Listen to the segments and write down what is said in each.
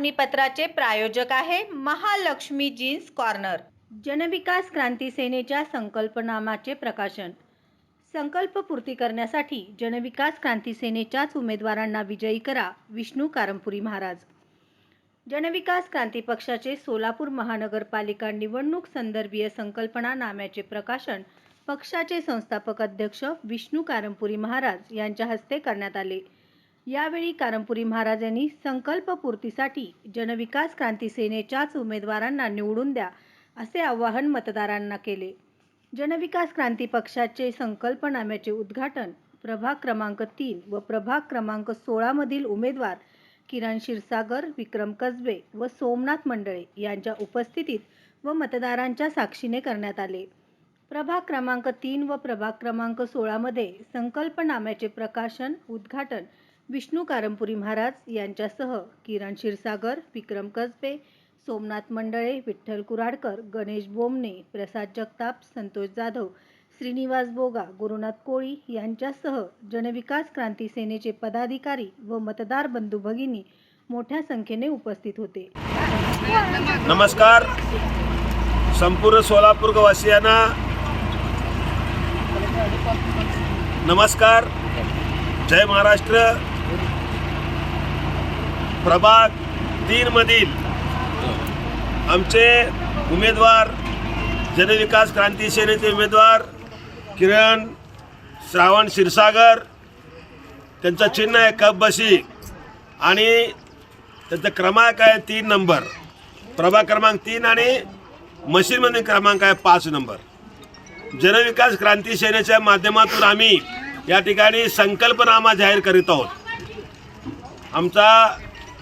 बातमीपत्राचे प्रायोजक आहे Mahalakshmi jeans corner. जनविकास क्रांती सेनेच्या संकल्पनामाचे प्रकाशन। संकल्प पूर्ती करण्यासाठी जनविकास क्रांती सेनेच्याच उमेदवारांना विजयी करा, विष्णू कारंपुरी महाराज। जनविकास क्रांती पक्षाचे सोलापूर महानगरपालिका निवडणूक संदर्भीय संकल्पनानाम्याचे प्रकाशन पक्षाचे संस्थापक अध्यक्ष विष्णू कारंपुरी महाराज यांच्या हस्ते करण्यात आले। यावेळी कारंपुरी महाराज यांनी संकल्प पूर्तीसाठी जनविकास क्रांती सेनेच्याच उमेदवारांना निवडून द्या असे आवाहन मतदारांना केले। जनविकास क्रांती पक्षाचे संकल्पनाम्याचे उद्घाटन प्रभाग क्रमांक 3 व प्रभाग क्रमांक 16 मधील उमेदवार किरण क्षीरसागर, विक्रम कसबे व सोमनाथ मंडळे यांच्या उपस्थितीत व मतदारांच्या साक्षीने करण्यात आले। प्रभाग क्रमांक 3 व प्रभाग क्रमांक 16 मध्ये संकल्पनाम्याचे प्रकाशन उद्घाटन विष्णू कारंपुरी महाराज यांच्यासह किरण क्षीरसागर, विक्रम कसबे, सोमनाथ मंडळे, विठ्ठल कुराडकर, गणेश बोमणे, प्रसाद जगताप, संतोष जाधव, श्रीनिवास बोगा, गुरुनाथ कोळी यांच्यासह जनविकास क्रांती सेनेचे पदाधिकारी व मतदार बंधू भगिनी मोठ्या संख्येने उपस्थित होते। नमस्कार। संपूर्ण सोलापूर वासियांना नमस्कार। जय महाराष्ट्र। प्रभाग 3 मधील आमचे उमेदवार जनविकास क्रांती सेनेचे उमेदवार किरण श्रावण क्षीरसागर, त्यांचं चिन्ह आहे कप बशी आणि त्यांचा क्रमांक आहे 3 नंबर। प्रभाग क्रमांक 3 आणि मशीनमध्ये क्रमांक आहे 5 नंबर। जनविकास क्रांती सेनेच्या माध्यमातून आम्ही या ठिकाणी संकल्पनामा जाहीर करीत आहोत। आमचा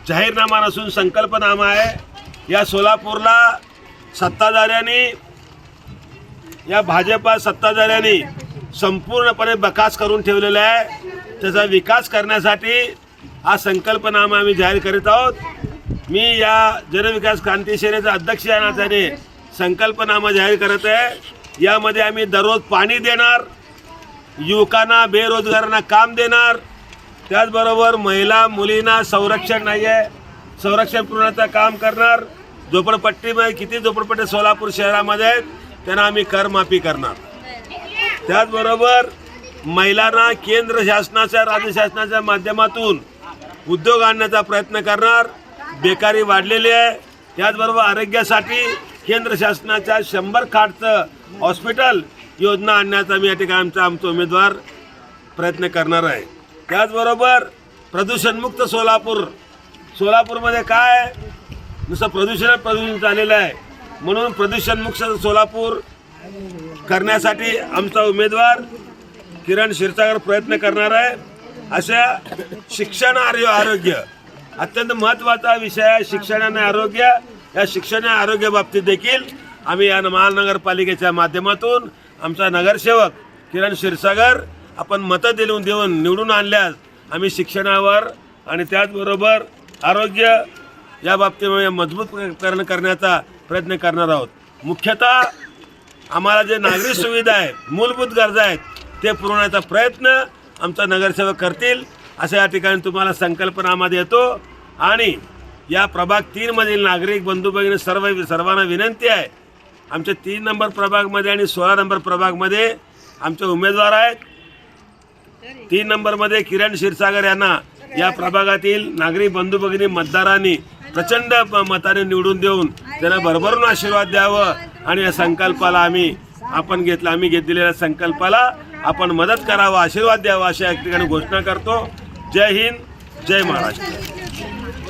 जाहीरनामा नसून संकल्पनामा आहे। या सोलापूरला सत्ताधाऱ्यांनी, या भाजपा सत्ताधाऱ्यांनी संपूर्णपणे बकास करून ठेवलेला आहे। त्याचा विकास करण्यासाठी हा संकल्पनामा आम्ही जाहीर करीत आहोत। मी या जनविकास क्रांती सेनेचा अध्यक्ष या नात्याने संकल्पनामा जाहीर करत आहे। यामध्ये आम्ही दररोज पाणी देणार, युवकांना बेरोजगारांना काम देणार, त्याचबरोबर महिला मुलींना संरक्षण नाही आहे, संरक्षण पुरवण्याचं काम करणार। झोपडपट्टीमध्ये किती झोपडपट्टी सोलापूर शहरामध्ये आहेत त्यांना आम्ही करमाफी करणार। त्याचबरोबर महिलांना केंद्र शासनाच्या राज्य शासनाच्या माध्यमातून उद्योग आणण्याचा प्रयत्न करणार। बेकारी वाढलेली आहे। त्याचबरोबर आरोग्यासाठी केंद्र शासनाच्या 100 खाटचं हॉस्पिटल योजना आणण्याचा मी या ठिकाणी आमचा उमेदवार प्रयत्न करणार आहे। त्याचबरोबर प्रदूषणमुक्त सोलापूरमध्ये काय नुसतं प्रदूषण झालेलं आहे, म्हणून प्रदूषणमुक्त सोलापूर करण्यासाठी आमचा उमेदवार किरण क्षीरसागर प्रयत्न करणार आहे। अशा शिक्षण आणि आरोग्य अत्यंत महत्त्वाचा विषय आहे। शिक्षण आणि आरोग्य, या शिक्षण आणि आरोग्य बाबतीत देखील आम्ही या महानगरपालिकेच्या माध्यमातून आमचा नगरसेवक किरण क्षीरसागर आपण मतं देऊन निवडून आणल्यास आम्ही शिक्षणावर आणि त्याचबरोबर आरोग्य या बाबतीमध्ये मजबूत करण्याचा प्रयत्न करणार आहोत। मुख्यतः आम्हाला जे नागरिक सुविधा आहेत, मूलभूत गरजा आहेत ते पुरवण्याचा प्रयत्न आमचा नगरसेवक करतील असं या ठिकाणी तुम्हाला संकल्पनामा देतो। आणि या प्रभाग 3 मधील नागरिक बंधू भगिनी सर्वांना विनंती आहे, आमच्या 3 नंबर प्रभागमध्ये आणि 16 नंबर प्रभागमध्ये आमचे उमेदवार आहेत। 3 नंबरमध्ये किरण क्षीरसागर यांना या प्रभागातील नागरिक बंधू भगिनी मतदारांनी प्रचंड मताने निवडून देऊन त्यांना भरभरून आशीर्वाद द्यावं आणि या संकल्पाला आम्ही घेतलेल्या संकल्पाला आपण मदत करावं, आशीर्वाद द्यावा अशा या ठिकाणी घोषणा करतो। जय हिंद, जय महाराष्ट्र।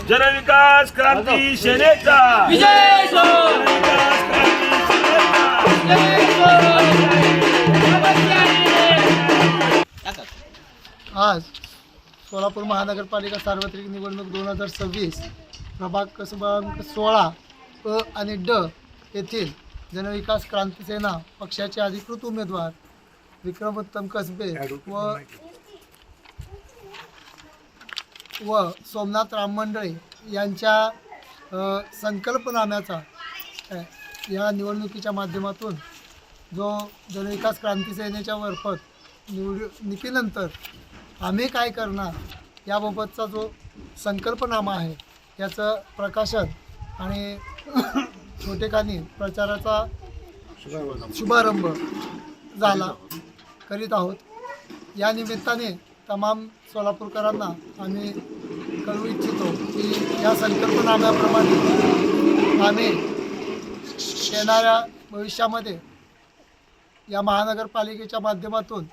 जनविकास क्रांती सेनेचा विजय आज सोलापूर महानगरपालिका सार्वत्रिक निवडणूक 2026 प्रभाग क्रमांक 16 अ आणि ड येथील जनविकास क्रांती सेना पक्षाचे अधिकृत उमेदवार विक्रम कसबे व सोमनाथ राम मंडळे यांच्या संकल्पनाम्याचा या निवडणुकीच्या माध्यमातून जो जनविकास क्रांती सेनेच्या मार्फत निवडणुकीनंतर आम्ही काय करणार याबाबतचा जो संकल्पनामा आहे याचं प्रकाशन आणि छोटेखानी प्रचाराचा शुभारंभ झाला करीत आहोत. या निमित्ताने तमाम सोलापूरकरांना आम्ही कळवू इच्छितो की या संकल्पनाम्याप्रमाणे आम्ही येणाऱ्या भविष्यामध्ये या महानगरपालिकेच्या माध्यमातून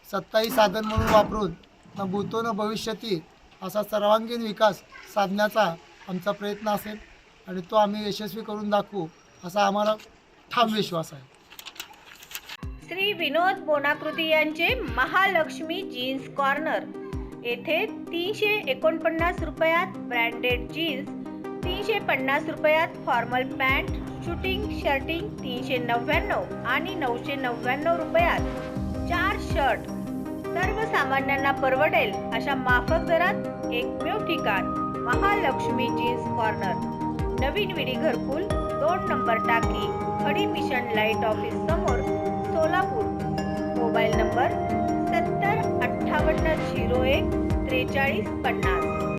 सत्ताही साधन म्हणून वापरून न भूतो न भविष्यती असा सर्वांगीण विकास साधण्याचा आमचा प्रयत्न असेल आणि तो आम्ही यशस्वी करून दाखवू असा आम्हाला ठाम विश्वास आहे. श्री विनोद बोनाकृती यांचे महालक्ष्मी जीन्स कॉर्नर येथे 349 रुपयात ब्रँडेड जीन्स, 350 रुपयात फॉर्मल पॅन्ट, शूटिंग शर्टिंग 399 आणि 999 रुपयात 4 शर्ट सर्वसामान्यांना परवडेल अशा माफक दरात एकमेव ठिकाण महालक्ष्मी जीन्स कॉर्नर, नवीन विडी घरकुल, 2 नंबर टाकी, खडी मिशन लाईट ऑफिस समोर, सोलापूर. Mobile number 70 58 01 43 50.